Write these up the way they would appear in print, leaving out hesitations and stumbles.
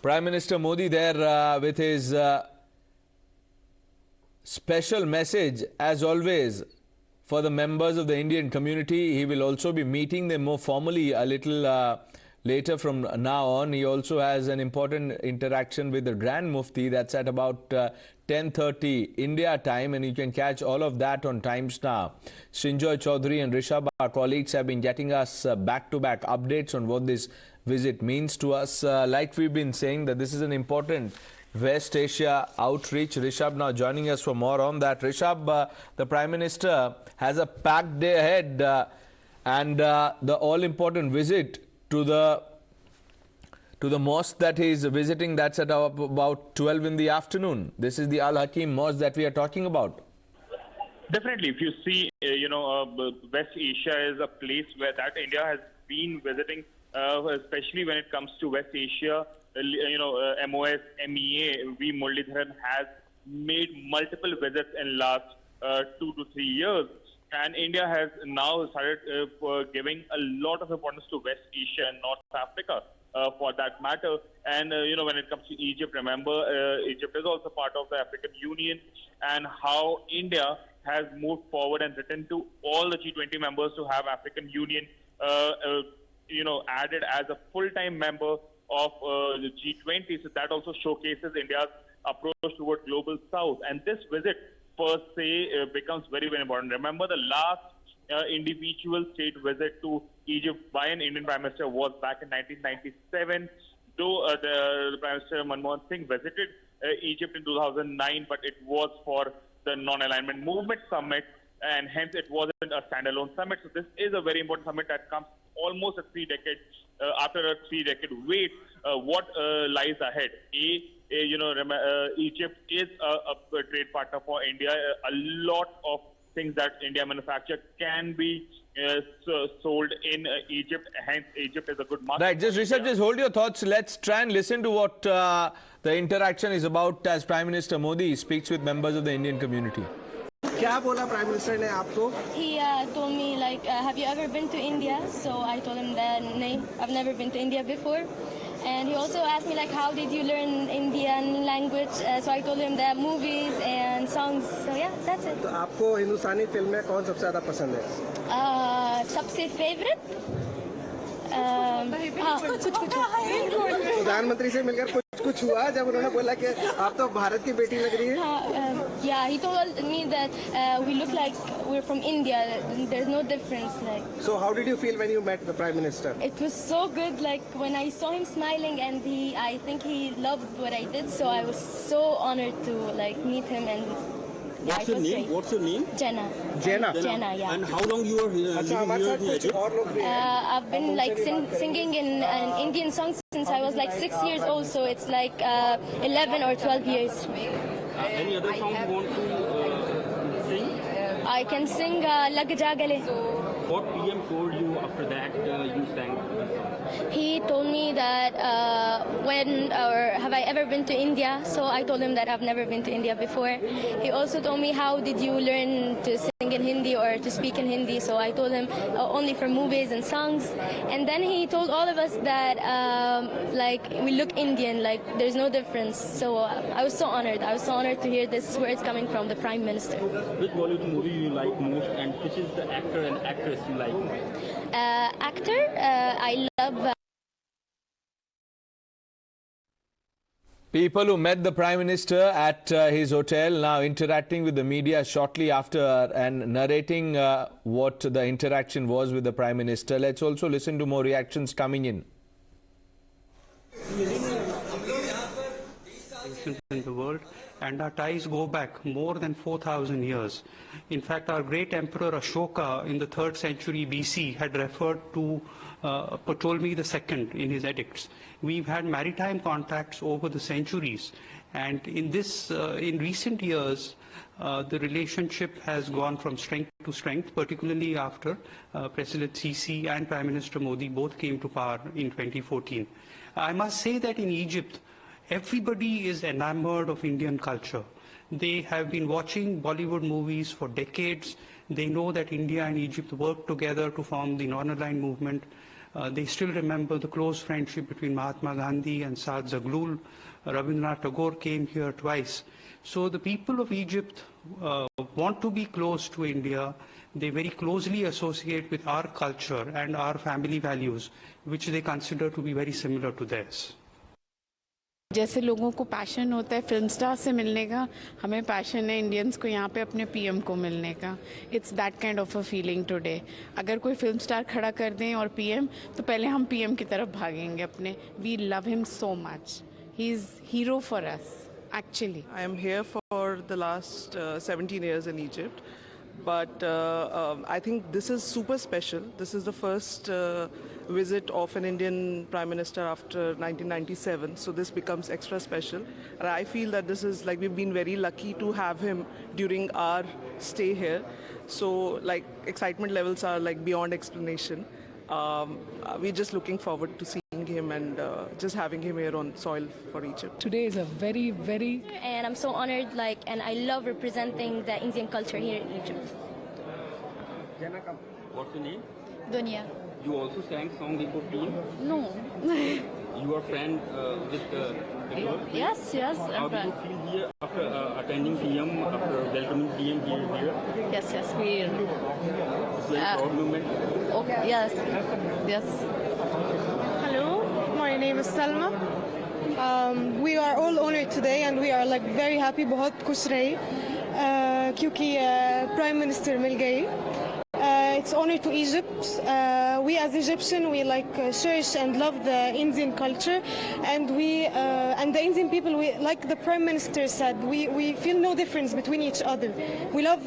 Prime Minister Modi there with his special message, as always, for the members of the Indian community. He will also be meeting them more formally a little later from now on. He also has an important interaction with the Grand Mufti. That's at about 10:30 India time, and you can catch all of that on Times Now. Srinjoy Chaudhary and Rishabh, our colleagues, have been getting us back-to-back updates on what this visit means to us. Like we've been saying, that this is an important West Asia outreach. Rishabh now joining us for more on that. Rishabh, the Prime Minister has a packed day ahead and the all-important visit to the mosque that he is visiting, that's at about 12 in the afternoon. This is the Al-Hakim Mosque that we are talking about. Definitely. If you see, West Asia is a place where that India has been visiting, especially when it comes to West Asia. MOS, MEA, V. Muralidharan has made multiple visits in last 2 to 3 years. And India has now started giving a lot of importance to West Asia and North Africa for that matter. And, when it comes to Egypt, remember, Egypt is also part of the African Union, and how India has moved forward and written to all the G20 members to have African Union, added as a full-time member of the G20. So that also showcases India's approach toward global south. And this visit per se becomes very, very important. Remember, the last individual state visit to Egypt by an Indian Prime Minister was back in 1997, though the Prime Minister Manmohan Singh visited Egypt in 2009, but it was for the Non-Alignment Movement Summit, and hence it wasn't a standalone summit. So this is a very important summit that comes almost after a 3-decade wait. What lies ahead? Egypt is a trade partner for India. A lot of things that India manufacture can be sold in Egypt. Hence, Egypt is a good market. Right. Just hold your thoughts. Let's try and listen to what the interaction is about as Prime Minister Modi speaks with members of the Indian community. क्या बोला prime minister ने आपको? He told me have you ever been to India? So I told him that no, I've never been to India before. And he also asked me how did you learn Indian language? So I told him that movies and songs. So yeah, that's it. तो आपको हिंदुस्तानी film में कौन सबसे ज़्यादा पसंद है? सबसे favorite? प्रधानमंत्री से मिलकर कुछ हुआ जब उन्होंने बोला कि आप तो भारत की बेटी लग रही है? Yeah, he told me that we look like we're from India. There's no difference. So how did you feel when you met the Prime Minister? It was so good. When I saw him smiling, and I think he loved what I did. So I was so honored to meet him. And what's your name? What's your name? Jenna. Jenna, yeah. And how long you are living here in Egypt? I've been singing in an Indian song since I was 6 years old. So it's 11 or 12 years. Any other song you want to sing? I can sing Lag Ja Gale. What PM told you after that you sang? He told me that have I ever been to India? So I told him that I've never been to India before. He also told me how did you learn to sing in Hindi or to speak in Hindi? So I told him only for movies and songs. And then he told all of us that we look Indian, there's no difference. So I was so honored. I was so honored to hear this words coming from the Prime Minister. Which Bollywood movie you like most, and which is the actor and actress you like? I love People who met the Prime Minister at his hotel now interacting with the media shortly after and narrating what the interaction was with the Prime Minister. Let's also listen to more reactions coming in. In the world, and our ties go back more than 4,000 years. In fact, our great emperor Ashoka in the 3rd century BC had referred to Ptolemy II in his edicts. We've had maritime contacts over the centuries, and in recent years, the relationship has gone from strength to strength, particularly after President Sisi and Prime Minister Modi both came to power in 2014. I must say that in Egypt, everybody is enamored of Indian culture. They have been watching Bollywood movies for decades. They know that India and Egypt worked together to form the Northern Line movement. They still remember the close friendship between Mahatma Gandhi and Saad Zaghloul. Rabindranath Tagore came here twice. So the people of Egypt want to be close to India. They very closely associate with our culture and our family values, which they consider to be very similar to theirs. जैसे लोगों को passion होता है film star से मिलने का, हमें passion है इंडियंस को यहाँ पे अपने पीएम को मिलने का. It's that kind of a feeling today. अगर कोई फिल्म स्टार खड़ा कर दें और पीएम, तो पहले हम पीएम की तरफ भागेंगे अपने. We love him so much. He is hero for us actually. I am here for the last 17 years in Egypt, but I think this is super special. This is the first visit of an Indian Prime Minister after 1997, so this becomes extra special. And I feel that this is like we've been very lucky to have him during our stay here. So like excitement levels are like beyond explanation. We're just looking forward to seeing him and just having him here on soil for Egypt. Today is a very, very... And I'm so honored, and I love representing the Indian culture here in Egypt. What's your name? Dunya. You also sang song before PM? No. You are friend with the girl? Yes, How do you feel here after attending PM, after welcoming PM here? Yes, we... It's very proud moment. Okay, yes. Hello, my name is Salma. We are all honored today and we are like very happy बहुत खुश रहे क्योंकि Prime Minister मिल गए. It's honor to Egypt. We as Egyptian, we cherish and love the Indian culture, and the Indian people, we, like the Prime Minister said, we feel no difference between each other. We love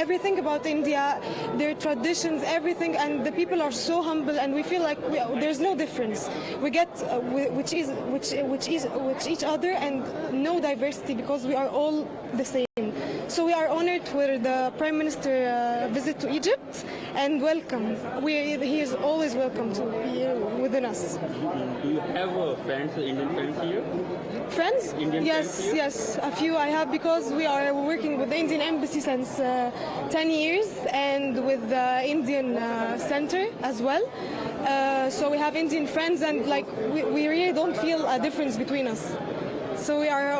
everything about India, their traditions, everything, and the people are so humble, and we feel like there's no difference. We get which each other and no diversity because we are all the same. So we are honored for the Prime Minister visit to Egypt and welcome. He is always welcome to be here within us. Do you have friends, Indian friends here? Friends? Indian yes, friends here? yes, a few I have because we are working with the Indian Embassy since 10 years and with the Indian Center as well. So we have Indian friends and we really don't feel a difference between us. So we are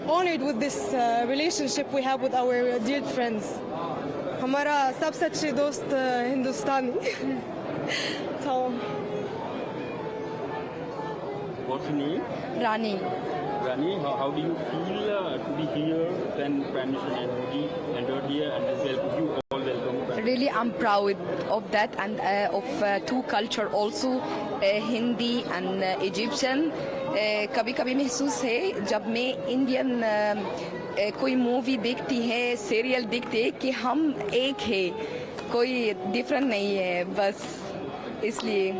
honored with this relationship we have with our dear friends. हमारा सबसे अच्छे दोस्त हिंदुस्तानी. What's your name? Rani. Rani, how do you feel to be here when Prime Minister Narendra Modi entered here and you all welcome? Really, I'm proud of that and of two culture also, Hindi and Egyptian. कभी-कभी महसूस है जब मैं Indian कोई movie देखती है, serial देखते कि हम एक है, कोई डिफरेंट नहीं है, बस इसलिए.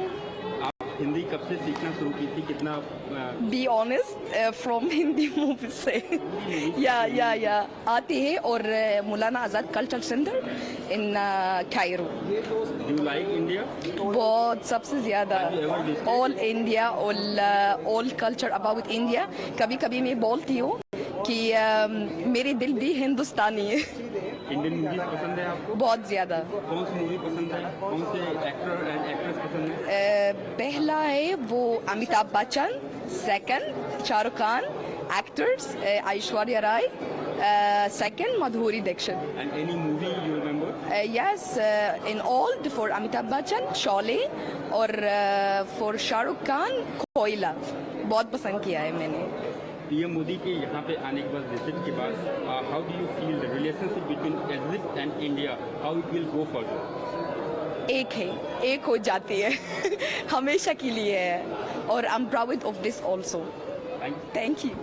आप हिंदी कब से सीखना शुरू की थी, कितना? Be honest, from Hindi movie से या आती है और Maulana Azad cultural centre in Cairo. Do you like India? बहुत सबसे ज़्यादा. All India, all culture about India. कभी-कभी मैं बोलती हूँ कि मेरे दिल भी हिंदुस्तानी है. इंडियन मूवीज पसंद है आपको? बहुत ज़्यादा. कौन सी मूवी पसंद है? कौन से एक्टर एंड एक्ट्रेस पसंद है? पहला है वो Amitabh Bachchan, second Shahrukh Khan, actors Aishwarya Rai, second Madhuri Dixit. And any movie you remember? Yes, in old for Amitabh Bachchan, Sholay, और for Shahrukh Khan, Koila. बहुत पसंद किया है मैंने. PM मोदी के यहाँ पे आने के बाद विजिट के बाद how do you feel the relationship between Egypt and India? How it will go further? एक है, एक हो जाती है, हमेशा के लिए है, और I'm proud of this also. Thank you. Thank you.